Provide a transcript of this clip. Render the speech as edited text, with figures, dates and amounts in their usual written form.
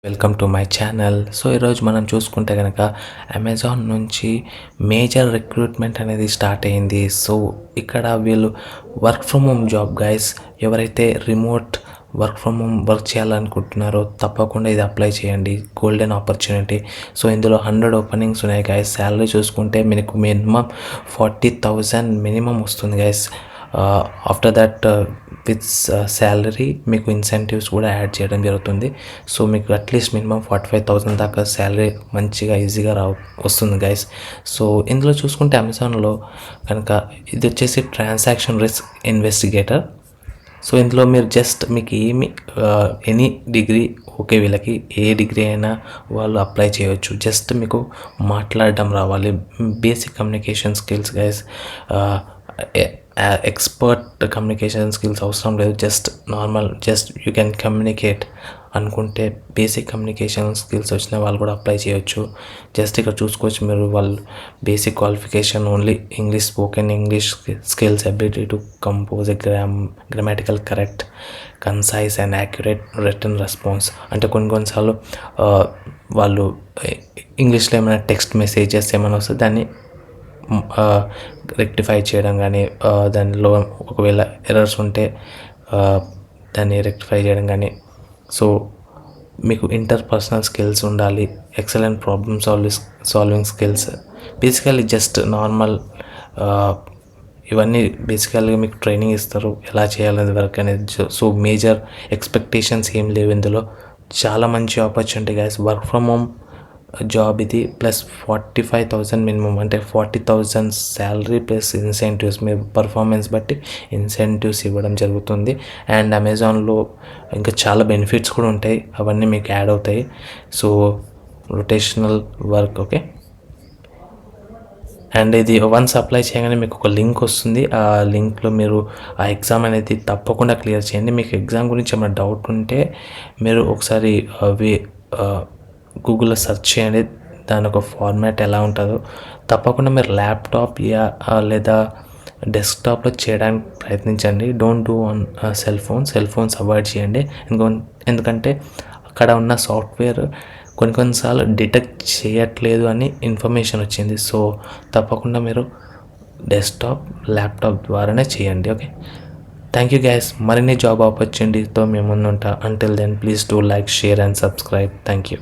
Welcome to my channel. So ఈరోజు మనం చూసుకుంటే కనుక అమెజాన్ నుంచి మేజర్ రిక్రూట్మెంట్ అనేది స్టార్ట్ అయింది. సో ఇక్కడ వీళ్ళు work from home job guys, ఎవరైతే remote work from home work చేయాలనుకుంటున్నారో తప్పకుండా ఇది అప్లై చేయండి. Golden opportunity. సో ఇందులో 100 ఓపెనింగ్స్ ఉన్నాయి గైస్. శాలరీ చూసుకుంటే మీకు మినిమం 40,000 మినిమం వస్తుంది guys. After that with salary మీకు ఇన్సెంటివ్స్ కూడా యాడ్ చేయడం జరుగుతుంది. సో మీకు అట్లీస్ట్ మినిమం 45,000 దాకా శాలరీ మంచిగా ఈజీగా వస్తుంది గైస్. సో ఇందులో చూసుకుంటే అమెజాన్లో కనుక ఇది వచ్చేసి ట్రాన్సాక్షన్ రిస్క్ ఇన్వెస్టిగేటర్. సో ఇందులో మీరు జస్ట్ మీకు ఎనీ డిగ్రీ ఓకే, వీళ్ళకి ఏ డిగ్రీ అయినా వాళ్ళు అప్లై చేయవచ్చు. జస్ట్ మీకు మాట్లాడడం రావాలి, basic communication skills guys. Expert communication skills అవసరం లేదు, just normal, just you can communicate అనుకుంటే బేసిక్ కమ్యూనికేషన్ స్కిల్స్ వచ్చిన వాళ్ళు కూడా అప్లై చేయొచ్చు. జస్ట్ ఇక్కడ చూసుకోవచ్చు మీరు వాళ్ళు basic qualification only English, spoken English skills, ability to compose a grammatical correct, concise and accurate return response. అంటే కొన్నిసార్లు వాళ్ళు ఇంగ్లీష్లో ఏమైనా టెక్స్ట్ మెసేజెస్ ఏమైనా వస్తే దాన్ని రెక్టిఫై చేయడం కానీ, దానిలో ఒకవేళ ఎర్రర్స్ ఉంటే దాన్ని రెక్టిఫై చేయడం కానీ. సో మీకు ఇంటర్పర్సనల్ స్కిల్స్ ఉండాలి, excellent problem solving skills, basically just normal ఇవన్నీ బేసికల్గా మీకు ట్రైనింగ్ ఇస్తారు ఎలా చేయాలనేది వర్క్ అనేది. సో మేజర్ ఎక్స్పెక్టేషన్స్ ఏం లేవు ఇందులో. చాలా మంచి opportunity guys. Work from home job ఇది, ప్లస్ 45,000 మినిమం, అంటే 40,000 శాలరీ ప్లస్ ఇన్సెంటివ్స్. మీ పర్ఫార్మెన్స్ బట్టి ఇన్సెంటివ్స్ ఇవ్వడం జరుగుతుంది. అండ్ అమెజాన్లో ఇంకా చాలా బెనిఫిట్స్ కూడా ఉంటాయి, అవన్నీ మీకు యాడ్ అవుతాయి. So rotational work, okay. And ఇది వన్స్ అప్లై చేయగానే మీకు ఒక లింక్ వస్తుంది. ఆ లింక్లో మీరు ఆ ఎగ్జామ్ అనేది తప్పకుండా క్లియర్ చేయండి. మీకు ఎగ్జామ్ గురించి ఏమైనా డౌట్ ఉంటే మీరు ఒకసారి గూగుల్లో సెర్చ్ చేయండి, దాని ఒక ఫార్మాట్ ఎలా ఉంటుందో. తప్పకుండా మీరు ల్యాప్టాప్ లేదా డెస్క్టాప్లో చేయడానికి ప్రయత్నించండి. Don't do on cell phones avoid చేయండి. ఎందుకంటే అక్కడ ఉన్న సాఫ్ట్వేర్ కొన్నిసార్లు డిటెక్ట్ చేయట్లేదు అని ఇన్ఫర్మేషన్ వచ్చింది. సో తప్పకుండా మీరు డెస్క్టాప్, ల్యాప్టాప్ ద్వారానే చేయండి, ఓకే. Thank you guys. మరిన్ని జాబ్ ఆపర్చునిటీతో మేము ముందుంటా. Until then please do like, share and subscribe. Thank you.